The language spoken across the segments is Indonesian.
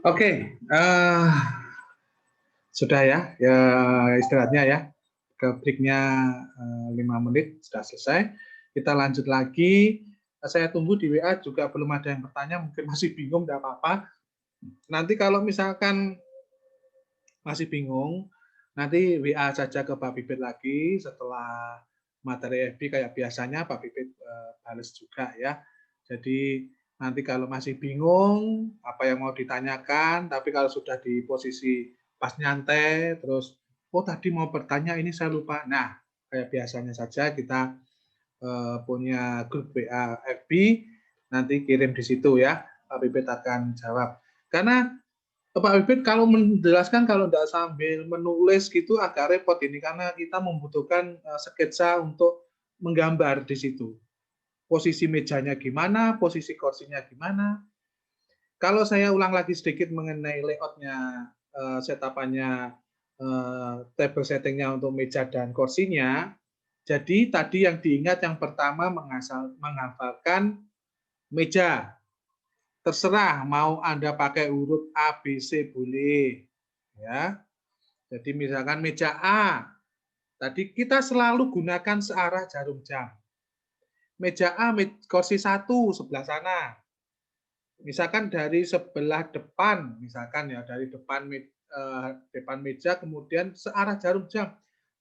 Oke, sudah ya, ya istirahatnya ya. Ke breaknya 5 menit sudah selesai. Kita lanjut lagi. Saya tunggu di WA juga belum ada yang bertanya, mungkin masih bingung, tidak apa-apa. Nanti kalau misalkan masih bingung, nanti WA saja ke Pak Bibit lagi setelah materi FB kayak biasanya Pak Bibit balas juga ya. Jadi nanti kalau masih bingung apa yang mau ditanyakan, tapi kalau sudah di posisi pas nyantai, terus oh tadi mau bertanya ini saya lupa. Nah, kayak biasanya saja kita punya grup WA FB, nanti kirim di situ ya, Pak Bibit akan jawab. Karena Pak Bibit kalau menjelaskan kalau tidak sambil menulis gitu agak repot ini karena kita membutuhkan sketsa untuk menggambar di situ. Posisi mejanya gimana, posisi kursinya gimana. Kalau saya ulang lagi sedikit mengenai layoutnya, setapannya, table settingnya untuk meja dan kursinya. Jadi tadi yang diingat yang pertama menghafalkan meja. Terserah mau Anda pakai huruf A, B, C boleh. Ya. Jadi misalkan meja A, tadi kita selalu gunakan searah jarum jam. Meja A, kursi 1 sebelah sana. Misalkan dari sebelah depan, misalkan ya dari depan meja kemudian searah jarum jam.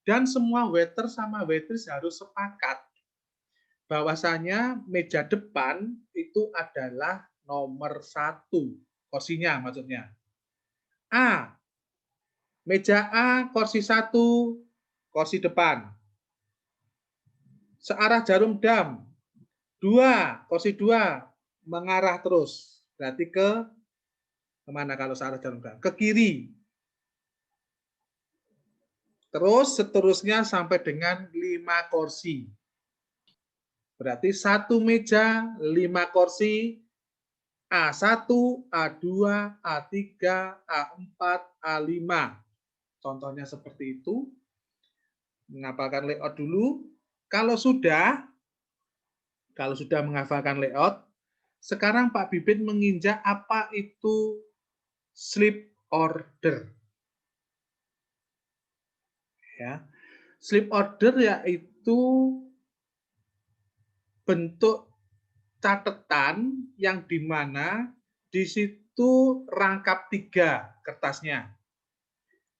Dan semua waiter sama waitress harus sepakat bahwasanya meja depan itu adalah nomor 1 kursinya maksudnya. A, meja A, kursi 1, kursi depan. Searah jarum jam, 2, kursi 2, mengarah terus. Berarti ke kemana kalau searah jarum jam? Ke kiri. Terus seterusnya sampai dengan 5 kursi. Berarti 1 meja, 5 kursi, A1, A2, A3, A4, A5. Contohnya seperti itu. Menghafalkan layout dulu. Kalau sudah menghafalkan layout, sekarang Pak Bibit menginjak apa itu sleep order. Ya. Sleep order yaitu bentuk catatan yang dimana di situ rangkap 3 kertasnya.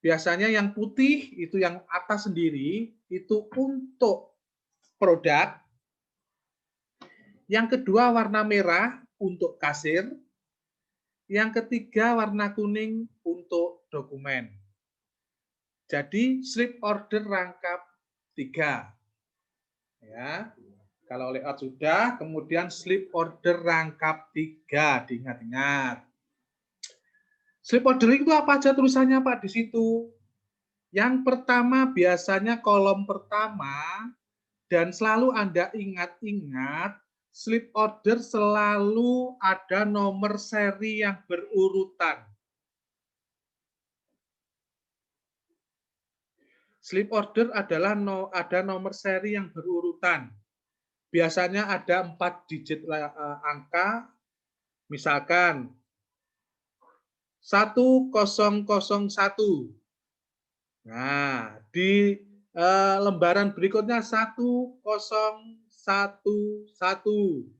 Biasanya yang putih itu yang atas sendiri itu untuk produk. Yang kedua warna merah untuk kasir. Yang ketiga warna kuning untuk dokumen. Jadi sleep order rangkap 3. Ya. Kalau layout sudah, kemudian sleep order rangkap 3, diingat-ingat. Sleep order itu apa aja tulisannya Pak di situ? Yang pertama biasanya kolom pertama dan selalu Anda ingat-ingat sleep order selalu ada nomor seri yang berurutan. Sleep order adalah ada nomor seri yang berurutan. Biasanya ada 4 digit angka, misalkan 1001. Nah, di lembaran berikutnya 1011.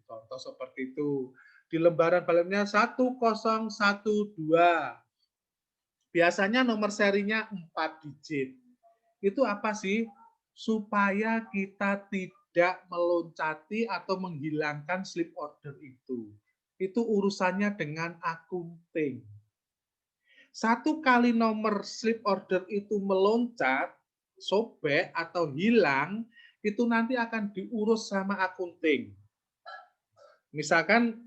Contoh seperti itu. Di lembaran berikutnya 1012. Biasanya nomor serinya 4 digit. Itu apa sih? Supaya kita tidak meloncati atau menghilangkan sleep order itu. Itu urusannya dengan akunting. Satu kali nomor sleep order itu meloncat, sobek atau hilang, itu nanti akan diurus sama akunting. Misalkan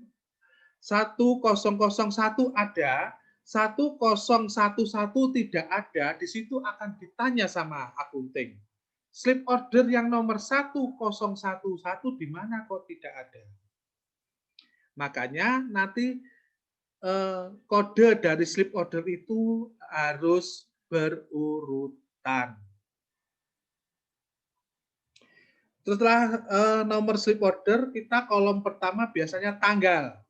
1001 ada, 1011 tidak ada, di situ akan ditanya sama akunting. Sleep order yang nomor 1011 di mana kok tidak ada? Makanya nanti kode dari sleep order itu harus berurutan. Setelah nomor sleep order, kita kolom pertama biasanya tanggal.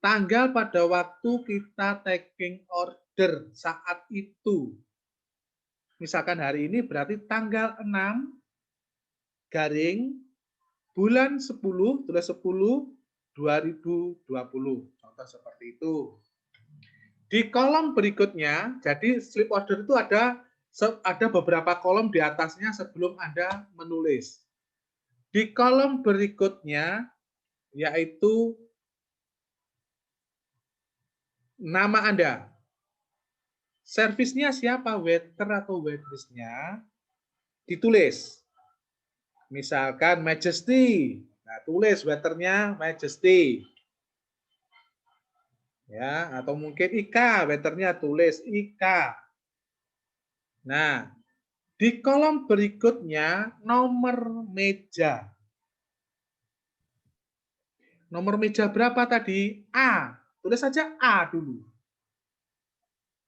tanggal pada waktu kita taking order saat itu. Misalkan hari ini berarti tanggal 6 garing bulan 10, tulis 10 2020. Contoh seperti itu. Di kolom berikutnya, jadi slip order itu ada beberapa kolom di atasnya sebelum Anda menulis. Di kolom berikutnya, yaitu nama Anda. Servisnya siapa, waiter atau waitressnya, ditulis. Misalkan Majesty. Nah, tulis waiternya Majesty. Ya, atau mungkin Ika, waiternya tulis Ika. Nah, di kolom berikutnya nomor meja. Nomor meja berapa tadi? A. Tulis saja A dulu.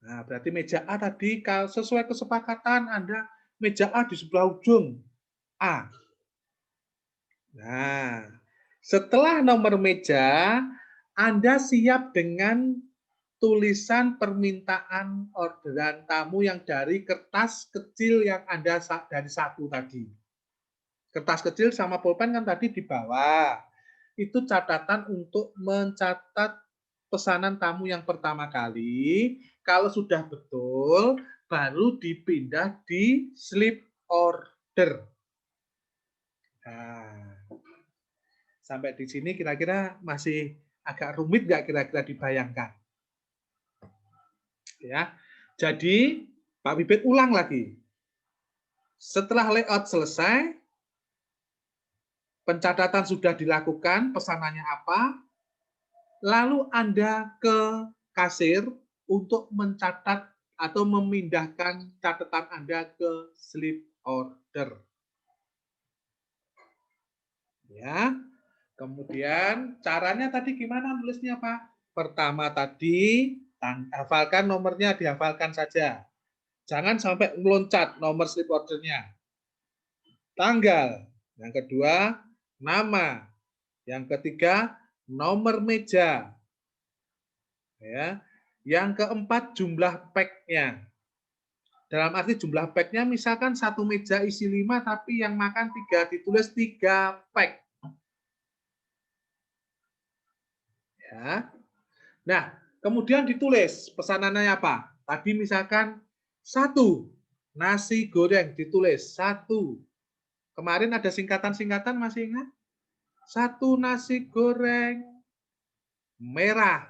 Nah, berarti meja A tadi kalau sesuai kesepakatan Anda meja A di sebelah ujung A. Nah, setelah nomor meja, Anda siap dengan tulisan permintaan orderan tamu yang dari kertas kecil yang Anda dari satu tadi. Kertas kecil sama pulpen kan tadi di bawah. Itu catatan untuk mencatat pesanan tamu yang pertama kali. Kalau sudah betul, baru dipindah di slip order. Nah, sampai di sini kira-kira masih agak rumit nggak kira-kira dibayangkan? Ya, jadi Pak Bibit ulang lagi. Setelah layout selesai, pencatatan sudah dilakukan, pesanannya apa, lalu Anda ke kasir untuk mencatat atau memindahkan catatan Anda ke slip order. Ya. Kemudian caranya tadi gimana nulisnya, Pak? Pertama tadi hafalkan nomornya, dihafalkan saja. Jangan sampai meloncat nomor slip ordernya. Tanggal. Yang kedua, nama. Yang ketiga, nomor meja. Ya. Yang keempat, jumlah pack-nya. Dalam arti jumlah pack-nya misalkan satu meja isi 5 tapi yang makan 3, ditulis 3 pack. Ya. Nah, kemudian ditulis pesanannya apa? Tadi misalkan 1 nasi goreng, ditulis 1. Kemarin ada singkatan-singkatan, masih ingat? 1 nasi goreng merah.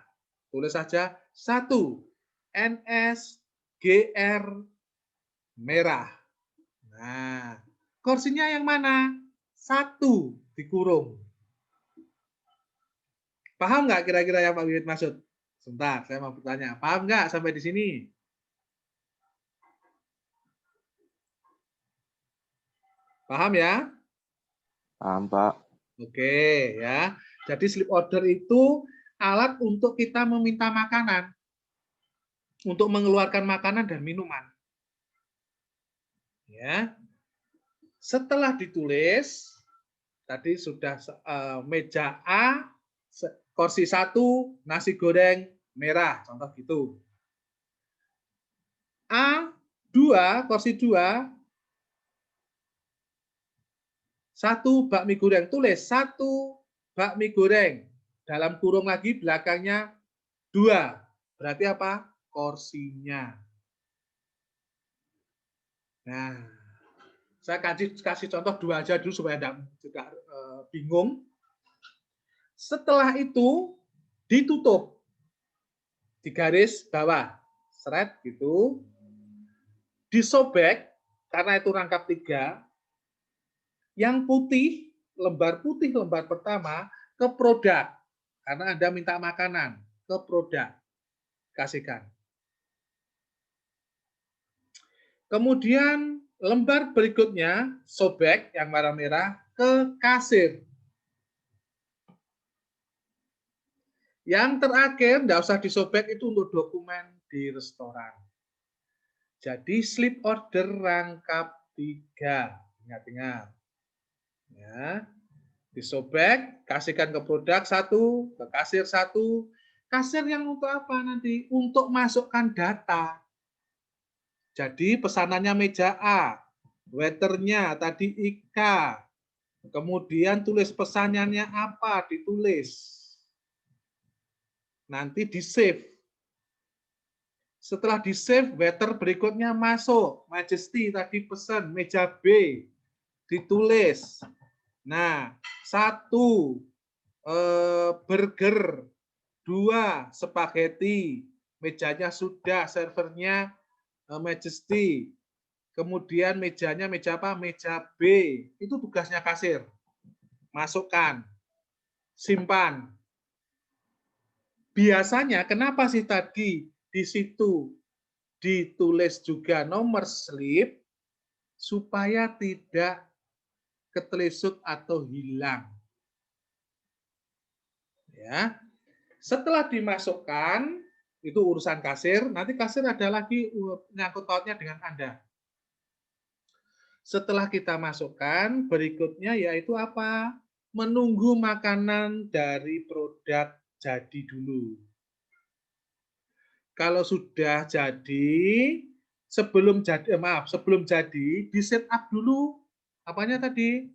Tulis saja 1 NSGR merah. Nah, kursinya yang mana? 1 dikurung. Paham nggak kira-kira yang Pak Wihid maksud? Sebentar, saya mau bertanya. Paham nggak sampai di sini? Paham ya? Paham, Pak. Oke, ya. Jadi slip order itu alat untuk kita meminta makanan, untuk mengeluarkan makanan dan minuman. Ya. Setelah ditulis, tadi sudah meja A, kursi 1, nasi goreng merah, contoh gitu. A2, kursi 2, 1 bakmi goreng. Tulis 1 bakmi goreng. Dalam kurung lagi belakangnya 2. Berarti apa? Kursinya. Nah, saya kasih contoh 2 aja dulu supaya tidak bingung. Setelah itu ditutup di garis bawah, seret gitu, disobek karena itu rangkap 3. Yang putih, lembar putih lembar pertama ke produk karena Anda minta makanan, ke produk kasihkan. Kemudian lembar berikutnya sobek yang warna merah ke kasir. Yang terakhir, tidak usah disobek, itu untuk dokumen di restoran. Jadi slip order rangkap 3. Ingat-ingat. Ya. Disobek, kasihkan ke produk 1, ke kasir 1, Kasir yang untuk apa nanti? Untuk masukkan data. Jadi pesanannya meja A, waiternya tadi Ika, kemudian tulis pesanannya apa, ditulis. Nanti di-save. Setelah di-save, waiter berikutnya masuk. Majesty tadi pesan, meja B, ditulis. Nah, 1 burger, 2 spaghetti, mejanya sudah, servernya Majesty. Kemudian mejanya meja apa? Meja B. Itu tugasnya kasir. Masukkan, simpan. Biasanya kenapa sih tadi di situ ditulis juga nomor slip supaya tidak ketelesut atau hilang. Ya. Setelah dimasukkan, itu urusan kasir, nanti kasir ada lagi nyangkut pautnya dengan Anda. Setelah kita masukkan, berikutnya yaitu apa? Menunggu makanan dari produk jadi dulu. Kalau sudah jadi, sebelum jadi, di set up dulu. Apanya tadi?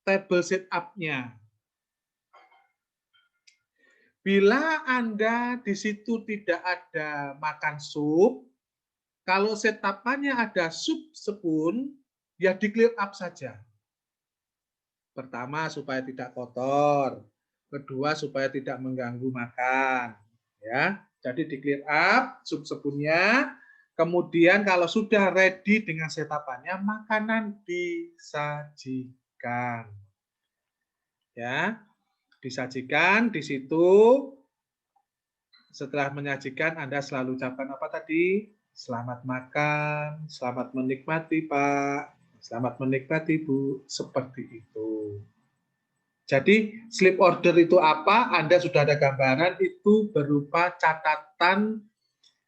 Table set up-nya. Bila Anda di situ tidak ada makan sup, kalau setup-nya ada sup spoon, ya di clear up saja. Pertama, supaya tidak kotor. Kedua, supaya tidak mengganggu makan. Ya, jadi di clear up sup spoonnya. Kemudian kalau sudah ready dengan setup-nya, makanan disajikan. Ya, disajikan di situ. Setelah menyajikan, Anda selalu ucapkan apa tadi? Selamat makan, selamat menikmati Pak, selamat menikmati Bu, seperti itu. Jadi slip order itu apa? Anda sudah ada gambaran, itu berupa catatan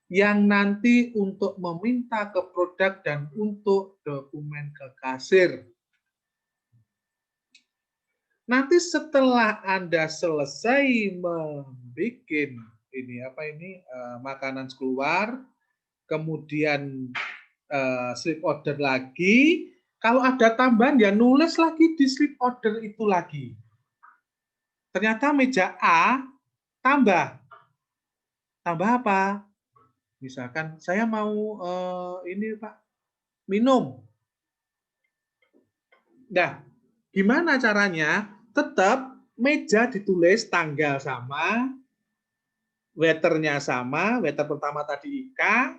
yang nanti untuk meminta ke produk dan untuk dokumen ke kasir. Nanti setelah Anda selesai membuat makanan keluar, kemudian slip order lagi, kalau ada tambahan ya nulis lagi di slip order itu lagi. Ternyata meja A tambah apa? Misalkan saya mau ini Pak, minum. Nah, gimana caranya? Tetap meja ditulis tanggal sama, waiternya sama, waiter pertama tadi Ika,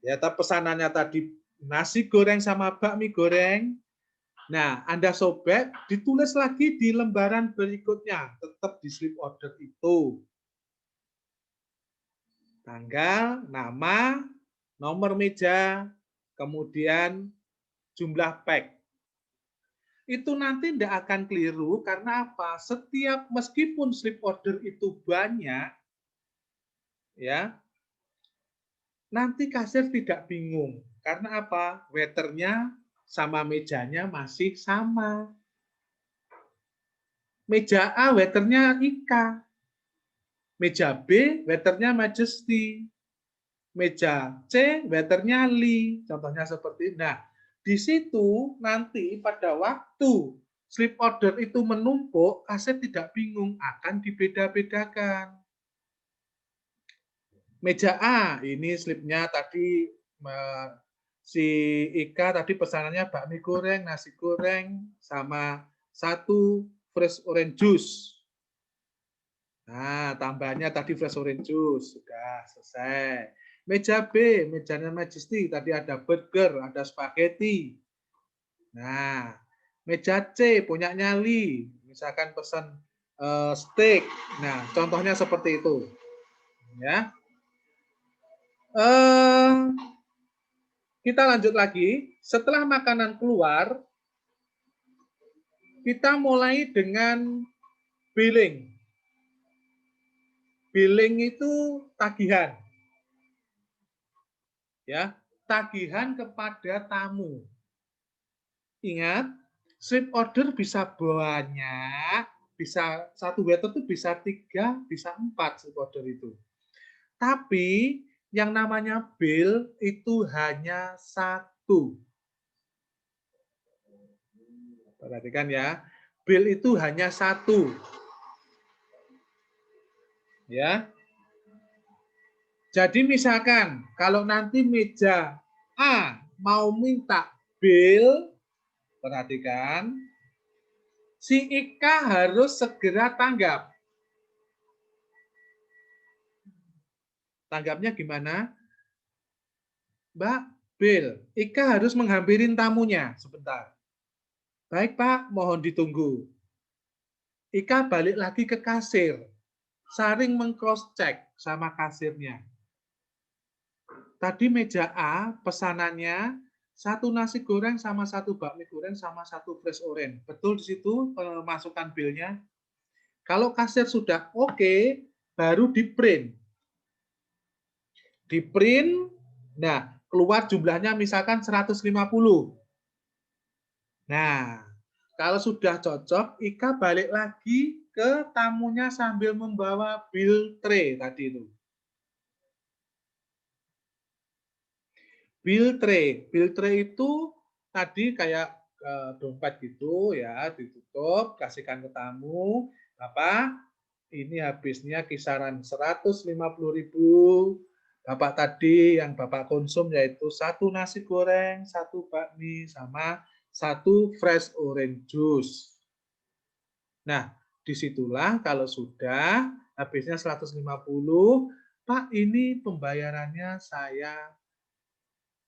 ya, pesanannya tadi nasi goreng sama bakmi goreng. Nah, Anda sobek, ditulis lagi di lembaran berikutnya, tetap di slip order itu. Tanggal, nama, nomor meja, kemudian jumlah pack. Itu nanti tidak akan keliru karena apa? Setiap meskipun slip order itu banyak, ya, nanti kasir tidak bingung. Karena apa? Waiternya sama mejanya masih sama. Meja A waiternya Ika. Meja B waiternya Majesty. Meja C waiternya Li. Contohnya seperti ini. Nah, di situ nanti pada waktu slip order itu menumpuk, kasir tidak bingung, akan dibeda-bedakan. Meja A, ini slipnya tadi si Ika tadi pesanannya bakmi goreng, nasi goreng, sama 1 fresh orange juice. Nah, tambahnya tadi fresh orange juice. Sudah selesai. Meja B, mejanya Majesty. Tadi ada burger, ada spaghetti. Nah, meja C, punya Nyali. Misalkan pesan steak. Nah, contohnya seperti itu. Ya. Kita lanjut lagi. Setelah makanan keluar, kita mulai dengan billing. Billing itu tagihan. Ya, tagihan kepada tamu. Ingat, slip order bisa banyak, bisa satu waiter itu bisa 3, bisa 4 sleep order itu. Tapi yang namanya bill itu hanya 1. Perhatikan ya, bill itu hanya 1. Ya. Jadi misalkan kalau nanti meja A mau minta bill, perhatikan, si Ika harus segera tanggap. Tanggapnya gimana? Mbak, bill. Ika harus menghampirin tamunya sebentar. Baik Pak, mohon ditunggu. Ika balik lagi ke kasir. Saring meng-cross check sama kasirnya. Tadi meja A pesanannya 1 nasi goreng sama 1 bakmi goreng sama 1 fresh orange. Betul di situ masukkan bill-nya. Kalau kasir sudah oke, baru di-print. Di-print, nah keluar jumlahnya misalkan 150. Nah, kalau sudah cocok, Ika balik lagi ke tamunya sambil membawa bill tray tadi itu. Bill tray itu tadi kayak dompet gitu ya, ditutup, kasihkan ke tamu. Bapak, ini habisnya kisaran 150.000. Bapak tadi yang Bapak konsum yaitu 1 nasi goreng, 1 bakmi, sama 1 fresh orange juice. Nah, disitulah kalau sudah habisnya 150, Pak ini pembayarannya saya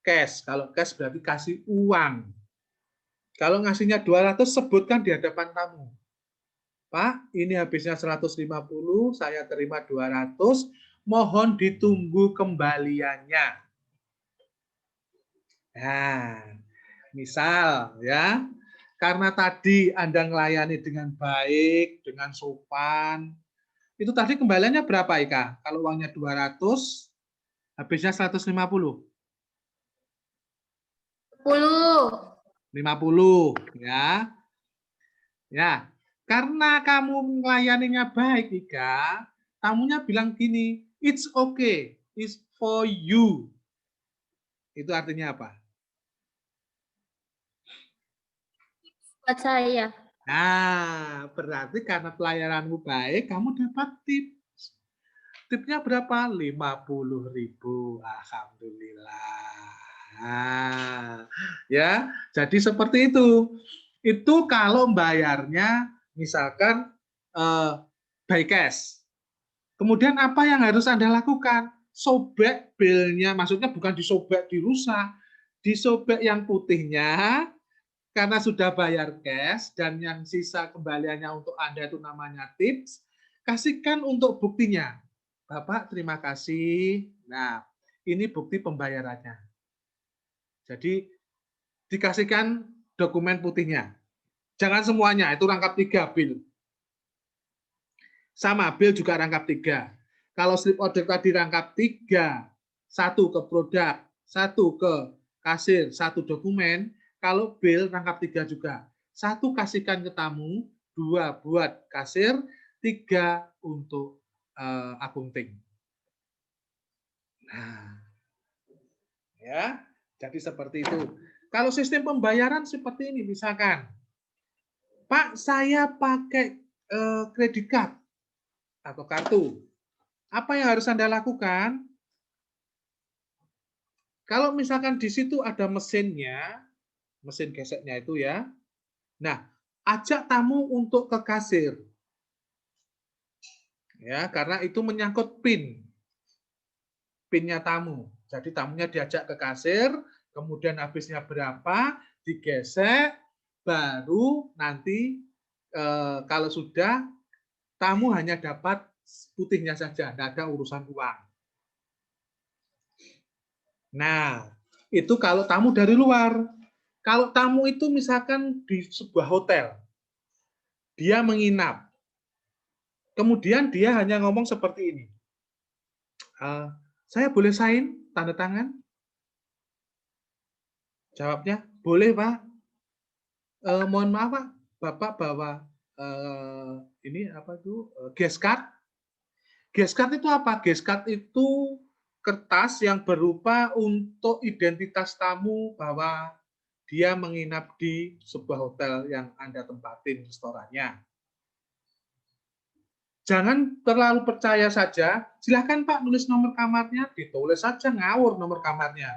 cash. Kalau cash berarti kasih uang. Kalau ngasihnya 200, sebutkan di hadapan tamu. Pak, ini habisnya 150, saya terima 200, mohon ditunggu kembaliannya. Nah, misal ya, karena tadi Anda melayani dengan baik, dengan sopan, itu tadi kembaliannya berapa Ika? Kalau uangnya 200, habisnya 150. 10. 50 ya. Ya, karena kamu melayaninya baik, Ika, tamunya bilang gini, it's okay, it's for you. Itu artinya apa? Buat saya. Nah, berarti karena pelayananmu baik, kamu dapat tips. Tipnya berapa? 50.000. Alhamdulillah. Nah, ya, jadi seperti itu. Itu kalau bayarnya misalkan by cash. Kemudian apa yang harus Anda lakukan? Sobek bilnya, maksudnya bukan disobek, dirusak. Disobek yang putihnya, karena sudah bayar cash, dan yang sisa kembaliannya untuk Anda itu namanya tips, kasihkan untuk buktinya. Bapak, terima kasih. Nah, ini bukti pembayarannya. Jadi, dikasihkan dokumen putihnya. Jangan semuanya, itu rangkap 3 bill. Sama, bill juga rangkap 3. Kalau slip order tadi rangkap 3, 1 ke produk, 1 ke kasir, 1 dokumen. Kalau bill rangkap 3 juga. 1 kasihkan ke tamu, 2 buat kasir, 3 untuk akunting. Nah, ya, jadi seperti itu. Kalau sistem pembayaran seperti ini, misalkan, Pak, saya pakai kredit card atau kartu. Apa yang harus Anda lakukan? Kalau misalkan di situ ada mesinnya, mesin geseknya itu ya. Nah, ajak tamu untuk ke kasir. Ya, karena itu menyangkut PIN. PIN-nya tamu. Jadi tamunya diajak ke kasir, kemudian habisnya berapa, digesek, baru nanti kalau sudah tamu hanya dapat putihnya saja, tidak ada urusan uang. Nah, itu kalau tamu dari luar. Kalau tamu itu misalkan di sebuah hotel, dia menginap, kemudian dia hanya ngomong seperti ini, saya boleh sign, tanda tangan? Jawabnya, boleh Pak. Mohon maaf Pak, Bapak bawa ini apa itu? Guest card. Guest card itu apa? Guest card itu kertas yang berupa untuk identitas tamu bahwa dia menginap di sebuah hotel yang Anda tempatin restorannya. Jangan terlalu percaya saja, silahkan Pak nulis nomor kamarnya, ditulis saja ngawur nomor kamarnya.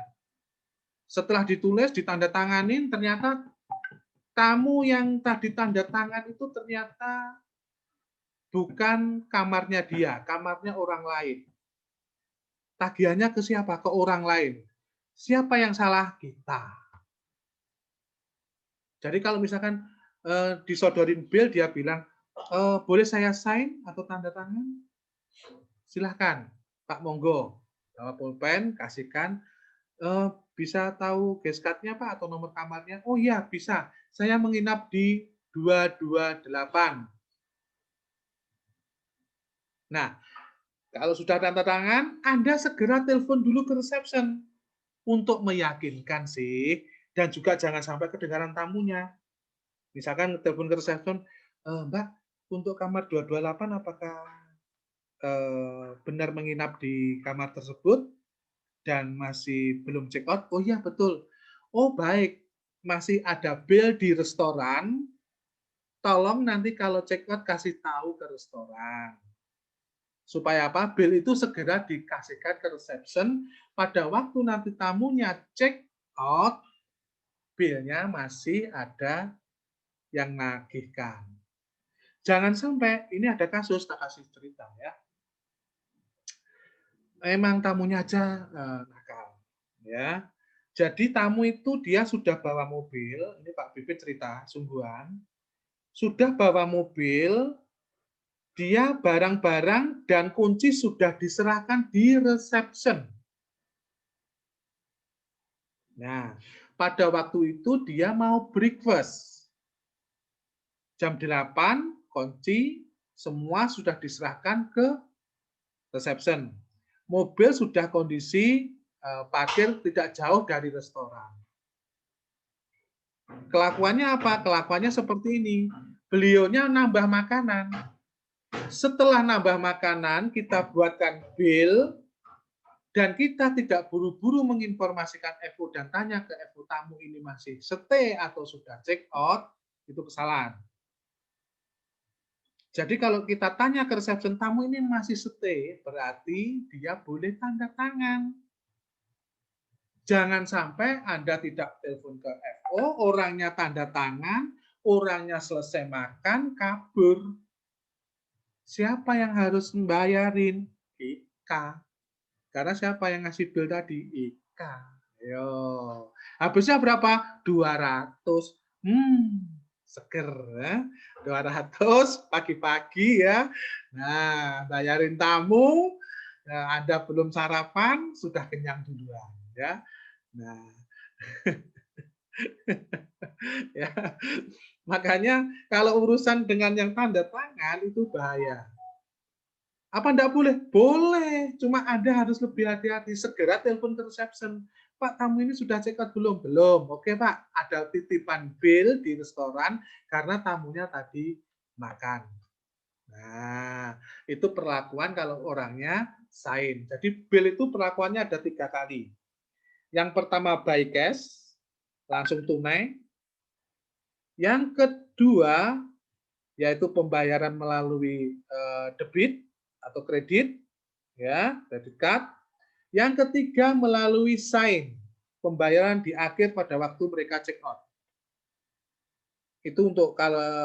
Setelah ditulis, ditandatanganin, ternyata tamu yang tadi tanda tangan itu ternyata bukan kamarnya dia, kamarnya orang lain. Tagihannya ke siapa? Ke orang lain. Siapa yang salah? Kita. Jadi kalau misalkan disodorin bill, dia bilang, boleh saya sign atau tanda tangan? Silahkan, Pak monggo. Bawa pulpen, kasihkan. Bisa tahu guest card-nya Pak atau nomor kamarnya? Oh iya, bisa. Saya menginap di 228. Nah, kalau sudah tanda tangan, Anda segera telepon dulu ke reception untuk meyakinkan sih, dan juga jangan sampai kedengaran tamunya. Misalkan telepon ke reception, Mbak, untuk kamar 228 apakah benar menginap di kamar tersebut dan masih belum check out? Oh iya, betul. Oh baik, masih ada bill di restoran, tolong nanti kalau check out kasih tahu ke restoran. Supaya apa? Bill itu segera dikasihkan ke reception, pada waktu nanti tamunya check out, bill-nya masih ada yang nagihkan. Jangan sampai, ini ada kasus, tak kasih cerita ya. Emang tamunya aja nakal. Ya. Jadi tamu itu dia sudah bawa mobil, ini Pak Bibit cerita, sungguhan, sudah bawa mobil, dia barang-barang dan kunci sudah diserahkan di reception. Nah, pada waktu itu dia mau breakfast. Jam 8, kunci semua sudah diserahkan ke reception. Mobil sudah kondisi parkir tidak jauh dari restoran. Kelakuannya apa? Kelakuannya seperti ini. Beliaunya nambah makanan. Setelah nambah makanan, kita buatkan bill, dan kita tidak buru-buru menginformasikan FO dan tanya ke FO tamu ini masih stay atau sudah check out, itu kesalahan. Jadi kalau kita tanya ke reception tamu ini masih stay, berarti dia boleh tanda tangan. Jangan sampai Anda tidak telepon ke FO, orangnya tanda tangan, orangnya selesai makan, kabur. Siapa yang harus membayarin? Ika. Karena siapa yang ngasih bill tadi? Ika. Yo. Habisnya berapa? 200. Seger ya. 200 pagi-pagi ya. Nah, bayarin tamu, Anda belum sarapan, sudah kenyang duluan ya. Nah, ya. Makanya kalau urusan dengan yang tanda tangan itu bahaya. Apa enggak boleh? Boleh, cuma Anda harus lebih hati-hati. Segera telepon ke reception. Pak, tamu ini sudah check out belum? Belum. Oke, Pak, ada titipan bill di restoran karena tamunya tadi makan. Nah, itu perlakuan kalau orangnya sign. Jadi bill itu perlakuannya ada 3 kali. Yang pertama by cash, langsung tunai. Yang kedua, yaitu pembayaran melalui debit atau kredit, ya, kredit card. Yang ketiga melalui sign, pembayaran di akhir pada waktu mereka check out. Itu untuk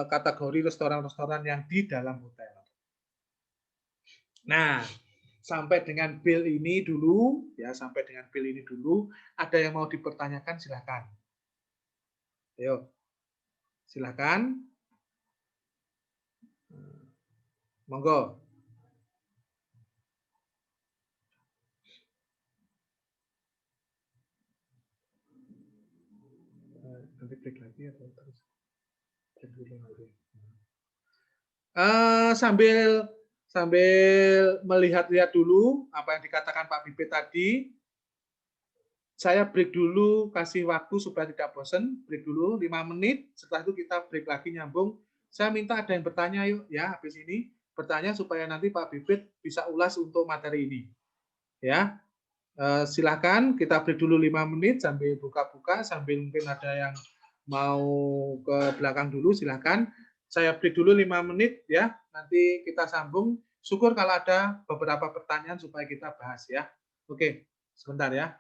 kategori restoran-restoran yang di dalam hotel. Nah, sampai dengan bill ini dulu, ya, sampai dengan bill ini dulu. Ada yang mau dipertanyakan, silakan. Ayo, silakan. Monggo. Nanti break lagi atau terus? Break dulu nanti. Sambil melihat-lihat dulu apa yang dikatakan Pak Bibit tadi, saya break dulu, kasih waktu supaya tidak bosan, break dulu 5 menit, setelah itu kita break lagi nyambung Saya minta ada yang bertanya yuk ya habis ini. Bertanya supaya nanti Pak Bibit bisa ulas untuk materi ini. Ya, silakan kita break dulu 5 menit sambil buka-buka, sambil mungkin ada yang mau ke belakang dulu, silakan. Saya break dulu 5 menit ya, nanti kita sambung. Syukur kalau ada beberapa pertanyaan supaya kita bahas ya. Oke, sebentar ya.